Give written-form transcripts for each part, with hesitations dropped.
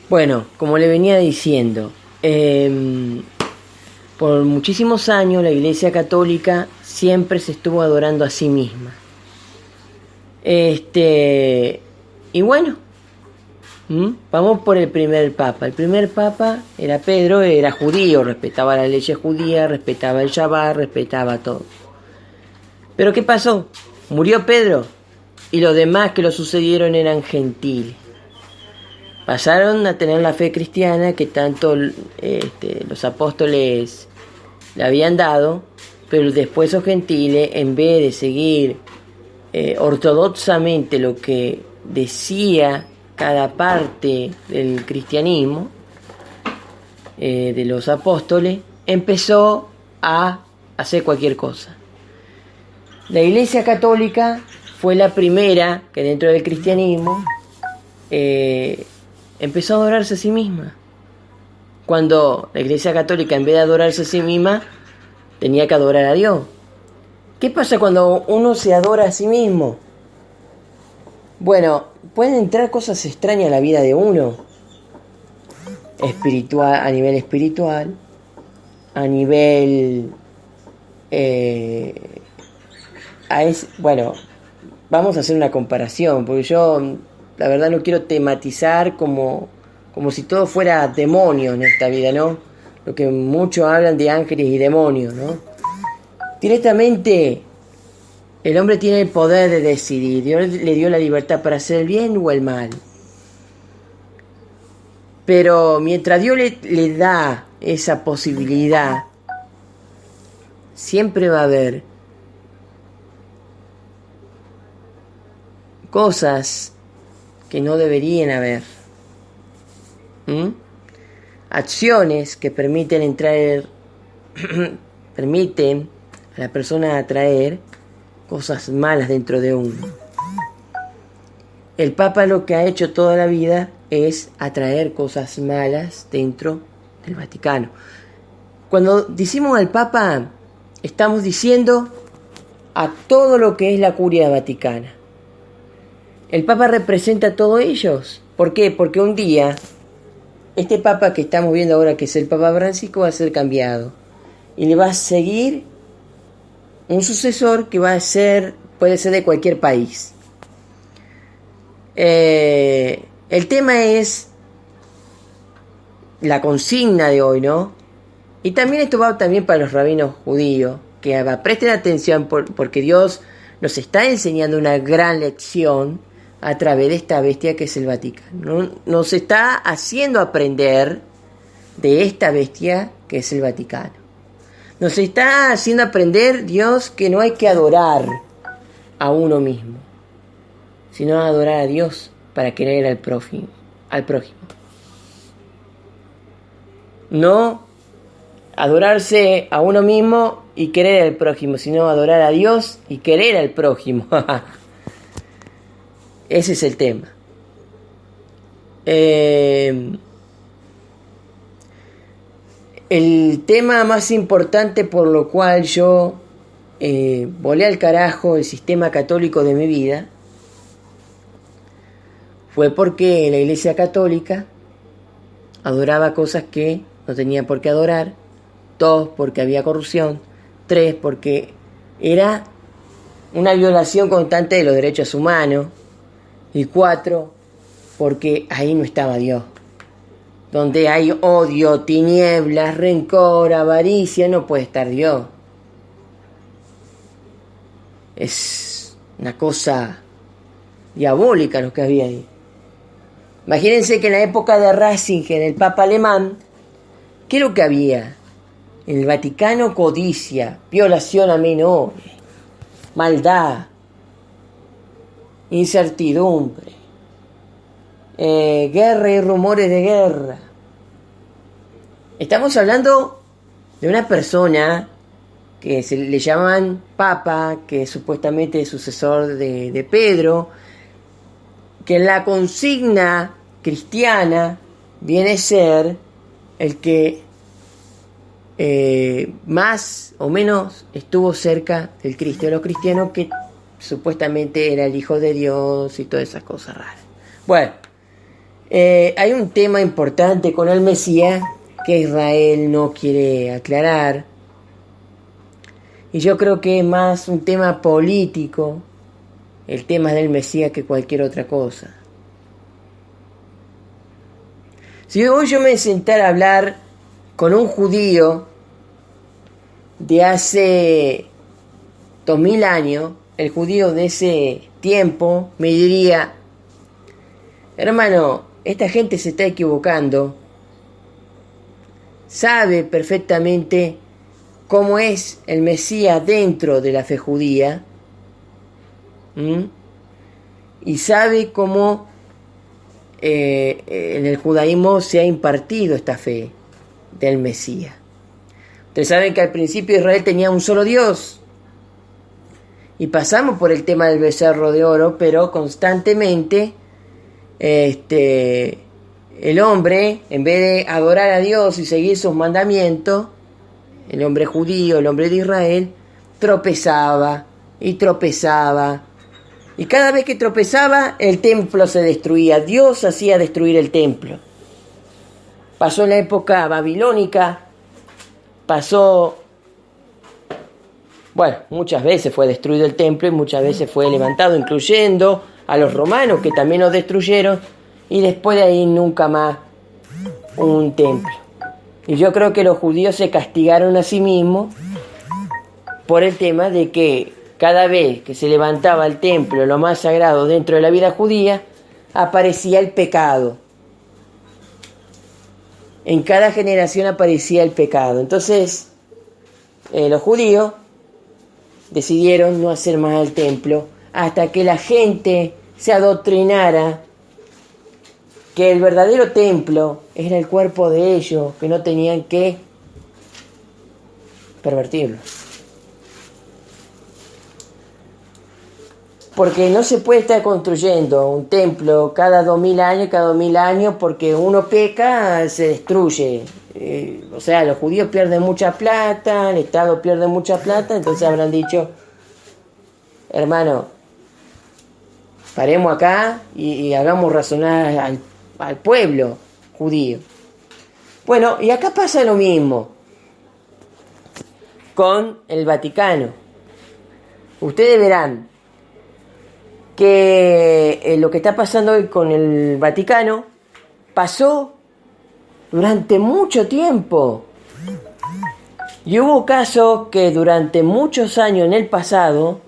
Bueno, como le venía diciendo, por muchísimos años la Iglesia Católica siempre se estuvo adorando a sí misma. Y bueno, vamos por el primer papa. El primer papa era Pedro, era judío, respetaba las leyes judías, respetaba el Shabbat, respetaba todo. Pero ¿qué pasó? Murió Pedro y los demás que lo sucedieron eran gentiles. Pasaron a tener la fe cristiana que tanto los apóstoles le habían dado, pero después los gentiles, en vez de seguir ortodoxamente lo que decía cada parte del cristianismo, de los apóstoles, empezó a hacer cualquier cosa. La Iglesia Católica fue la primera que dentro del cristianismo empezó a adorarse a sí misma. Cuando la Iglesia Católica, en vez de adorarse a sí misma, tenía que adorar a Dios. ¿Qué pasa cuando uno se adora a sí mismo? Bueno, pueden entrar cosas extrañas a la vida de uno. Espiritual, a nivel... bueno, vamos a hacer una comparación, porque yo, la verdad, no quiero tematizar como si todo fuera demonio en esta vida, ¿no? Lo que muchos hablan de ángeles y demonios, ¿no? Directamente, el hombre tiene el poder de decidir. Dios le dio la libertad para hacer el bien o el mal. Pero mientras Dios le da esa posibilidad, siempre va a haber cosas que no deberían haber. Acciones que permiten permiten a la persona atraer cosas malas dentro de uno. El Papa lo que ha hecho toda la vida es atraer cosas malas dentro del Vaticano. Cuando decimos al Papa, estamos diciendo a todo lo que es la Curia Vaticana. El Papa representa a todos ellos. ¿Por qué? Porque un día este Papa que estamos viendo ahora, que es el Papa Francisco, va a ser cambiado. Y le va a seguir un sucesor que puede ser de cualquier país. El tema es la consigna de hoy, ¿no? Y también esto va también para los rabinos judíos, que presten atención porque Dios nos está enseñando una gran lección a través de esta bestia que es el Vaticano. Nos está haciendo aprender de esta bestia que es el Vaticano. Nos está haciendo aprender Dios que no hay que adorar a uno mismo, sino adorar a Dios para querer al prójimo. No adorarse a uno mismo y querer al prójimo, sino adorar a Dios y querer al prójimo. Ese es el tema. El tema más importante por lo cual yo volé al carajo el sistema católico de mi vida fue porque la Iglesia Católica adoraba cosas que no tenía por qué adorar. 2, porque había corrupción. 3, porque era una violación constante de los derechos humanos. Y 4, porque ahí no estaba Dios. Donde hay odio, tinieblas, rencor, avaricia, no puede estar Dios. Es una cosa diabólica lo que había ahí. Imagínense que en la época de Ratzinger, el Papa alemán, ¿qué es lo que había? En el Vaticano, codicia, violación a menores, maldad, incertidumbre, guerra y rumores de guerra. Estamos hablando de una persona que le llaman Papa, que es supuestamente sucesor de Pedro, que en la consigna cristiana viene a ser el que más o menos estuvo cerca del Cristo de los cristianos, que supuestamente era el Hijo de Dios y todas esas cosas raras. Bueno, Hay un tema importante con el Mesías que Israel no quiere aclarar. Y yo creo que es más un tema político, el tema del Mesías, que cualquier otra cosa. Si hoy yo me sentara a hablar con un judío de hace 2000 años, el judío de ese tiempo me diría: hermano, esta gente se está equivocando, sabe perfectamente cómo es el Mesías dentro de la fe judía, y sabe cómo en el judaísmo se ha impartido esta fe del Mesías. Ustedes saben que al principio Israel tenía un solo Dios, y pasamos por el tema del becerro de oro, pero constantemente el hombre, en vez de adorar a Dios y seguir sus mandamientos, el hombre judío, el hombre de Israel, tropezaba y tropezaba. Y cada vez que tropezaba, el templo se destruía. Dios hacía destruir el templo. Pasó en la época babilónica, muchas veces fue destruido el templo y muchas veces fue levantado, incluyendo a los romanos, que también lo destruyeron, y después de ahí nunca más un templo. Y yo creo que los judíos se castigaron a sí mismos por el tema de que cada vez que se levantaba el templo, lo más sagrado dentro de la vida judía, aparecía el pecado. En cada generación aparecía el pecado. Entonces, los judíos decidieron no hacer más el templo hasta que la gente se adoctrinara que el verdadero templo era el cuerpo de ellos, que no tenían que pervertirlo. Porque no se puede estar construyendo un templo cada 2000 años, porque uno peca, se destruye. Los judíos pierden mucha plata, el Estado pierde mucha plata, entonces habrán dicho: hermano, paremos acá y hagamos razonar al pueblo judío. Bueno, y acá pasa lo mismo con el Vaticano. Ustedes verán que lo que está pasando hoy con el Vaticano pasó durante mucho tiempo. Y hubo casos que durante muchos años en el pasado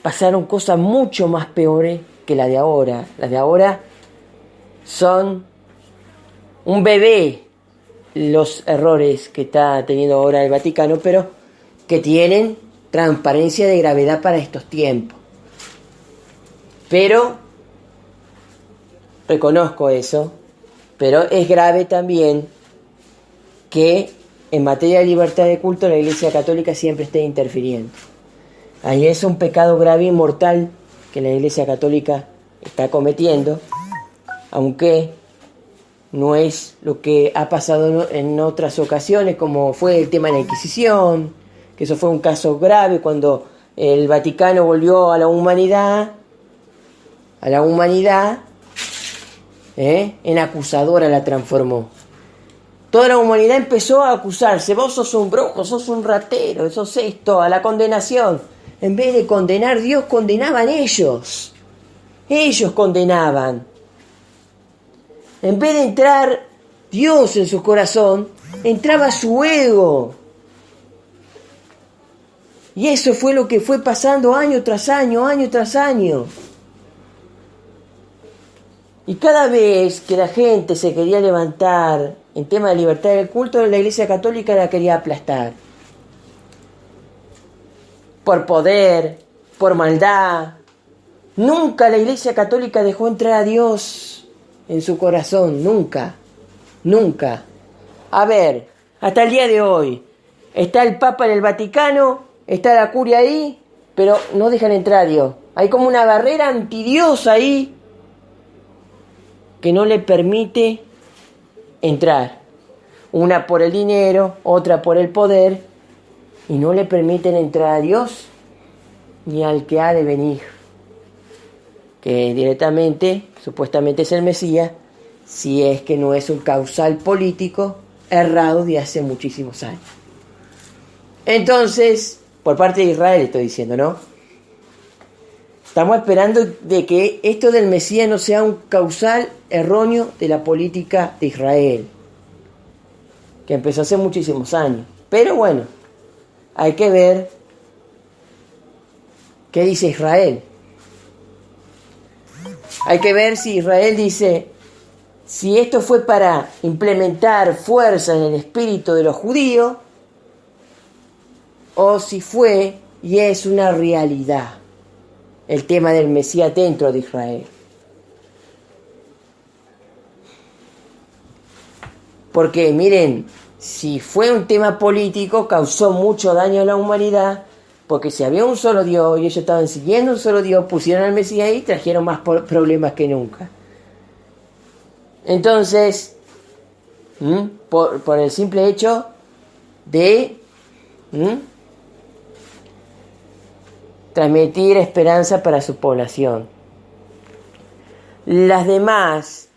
pasaron cosas mucho más peores que la de ahora. Las de ahora son un bebé, los errores que está teniendo ahora el Vaticano, pero que tienen transparencia de gravedad para estos tiempos. Pero, reconozco eso, pero es grave también que en materia de libertad de culto la Iglesia Católica siempre esté interfiriendo. Ahí es un pecado grave y mortal que la Iglesia Católica está cometiendo, aunque no es lo que ha pasado en otras ocasiones, como fue el tema de la Inquisición, que eso fue un caso grave cuando el Vaticano volvió a la humanidad, en acusadora la transformó. Toda la humanidad empezó a acusarse: vos sos un brujo, sos un ratero, sos esto, a la condenación. En vez de condenar Dios, condenaban ellos. Ellos condenaban. En vez de entrar Dios en su corazón, entraba su ego. Y eso fue lo que fue pasando año tras año, año tras año. Y cada vez que la gente se quería levantar en tema de libertad del culto, la Iglesia Católica la quería aplastar. Por poder, por maldad. Nunca la Iglesia Católica dejó entrar a Dios en su corazón, nunca, nunca. A ver, hasta el día de hoy, está el Papa en el Vaticano, está la curia ahí, pero no dejan entrar a Dios. Hay como una barrera antidios ahí que no le permite entrar. Una por el dinero, otra por el poder, y no le permiten entrar a Dios ni al que ha de venir, que directamente, supuestamente es el Mesías, si es que no es un causal político errado de hace muchísimos años. Entonces, por parte de Israel estoy diciendo, ¿no? Estamos esperando de que esto del Mesías no sea un causal erróneo de la política de Israel, que empezó hace muchísimos años. Pero bueno, hay que ver qué dice Israel. Hay que ver si Israel dice, si esto fue para implementar fuerza en el espíritu de los judíos, o si fue y es una realidad el tema del Mesías dentro de Israel. Porque miren, si fue un tema político, causó mucho daño a la humanidad, porque si había un solo Dios y ellos estaban siguiendo un solo Dios, pusieron al Mesías ahí y trajeron más problemas que nunca. Entonces, por el simple hecho de transmitir esperanza para su población. Las demás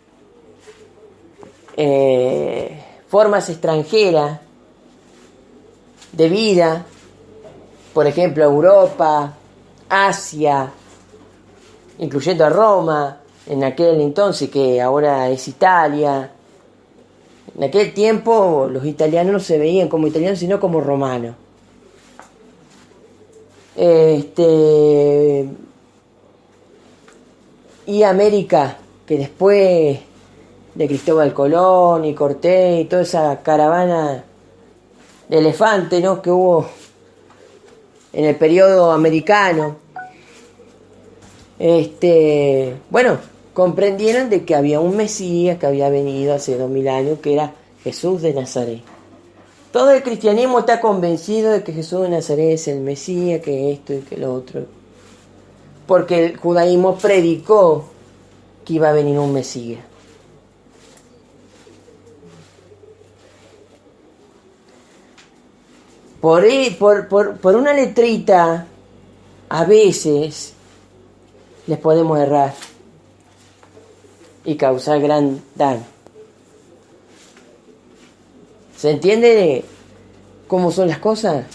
formas extranjeras de vida, por ejemplo Europa, Asia, incluyendo a Roma, en aquel entonces que ahora es Italia. En aquel tiempo los italianos no se veían como italianos sino como romanos. Y América, que después de Cristóbal Colón y Cortés y toda esa caravana de elefantes, ¿no?, que hubo en el periodo americano, bueno, comprendieron de que había un Mesías que había venido hace 2000 años, que era Jesús de Nazaret. Todo el cristianismo está convencido de que Jesús de Nazaret es el Mesías, que esto y que lo otro. Porque el judaísmo predicó que iba a venir un Mesías. Por una letrita, a veces les podemos errar y causar gran daño. ¿Se entiende cómo son las cosas?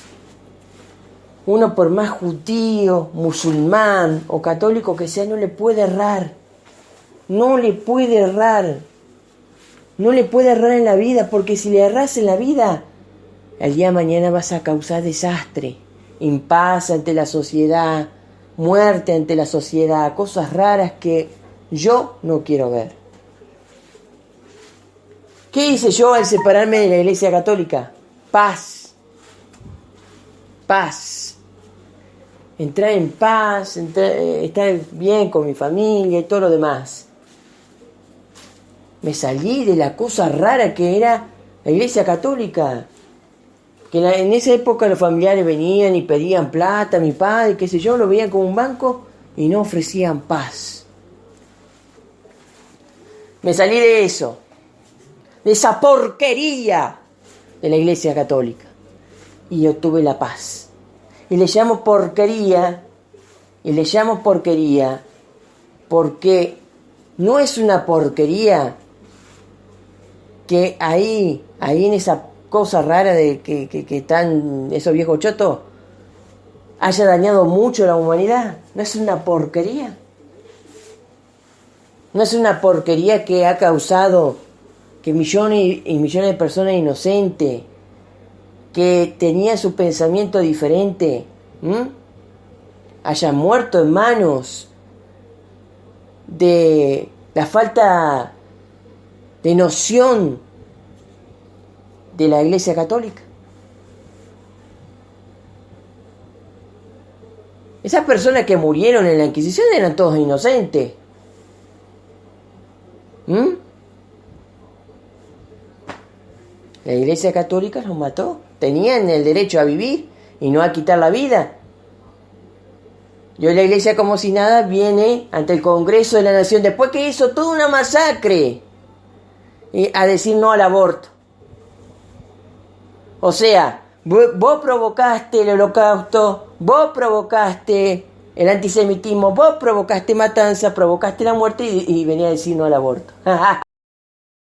Uno, por más judío, musulmán o católico que sea, no le puede errar. No le puede errar. No le puede errar en la vida, porque si le erras en la vida, el día de mañana vas a causar desastre, impaz ante la sociedad, muerte ante la sociedad, cosas raras que yo no quiero ver. ¿Qué hice yo al separarme de la Iglesia Católica? Paz. Paz. Entrar en paz, estar bien con mi familia y todo lo demás. Me salí de la cosa rara que era la Iglesia Católica. Que en esa época los familiares venían y pedían plata, mi padre, qué sé yo, lo veían como un banco y no ofrecían paz. Me salí de eso. De esa porquería de la Iglesia Católica, y obtuve la paz. Y le llamo porquería porque no es una porquería que ahí en esa cosa rara de que están esos viejos chotos haya dañado mucho a la humanidad. No es una porquería. No es una porquería que ha causado que millones y millones de personas inocentes, que tenían su pensamiento diferente, hayan muerto en manos de la falta de noción de la Iglesia Católica. Esas personas que murieron en la Inquisición eran todos inocentes. La Iglesia Católica los mató. Tenían el derecho a vivir y no a quitar la vida. Y hoy la Iglesia, como si nada, viene ante el Congreso de la Nación, después que hizo toda una masacre, a decir no al aborto. O sea, vos provocaste el holocausto, vos provocaste el antisemitismo, vos provocaste matanza, provocaste la muerte y venía a decir no al aborto.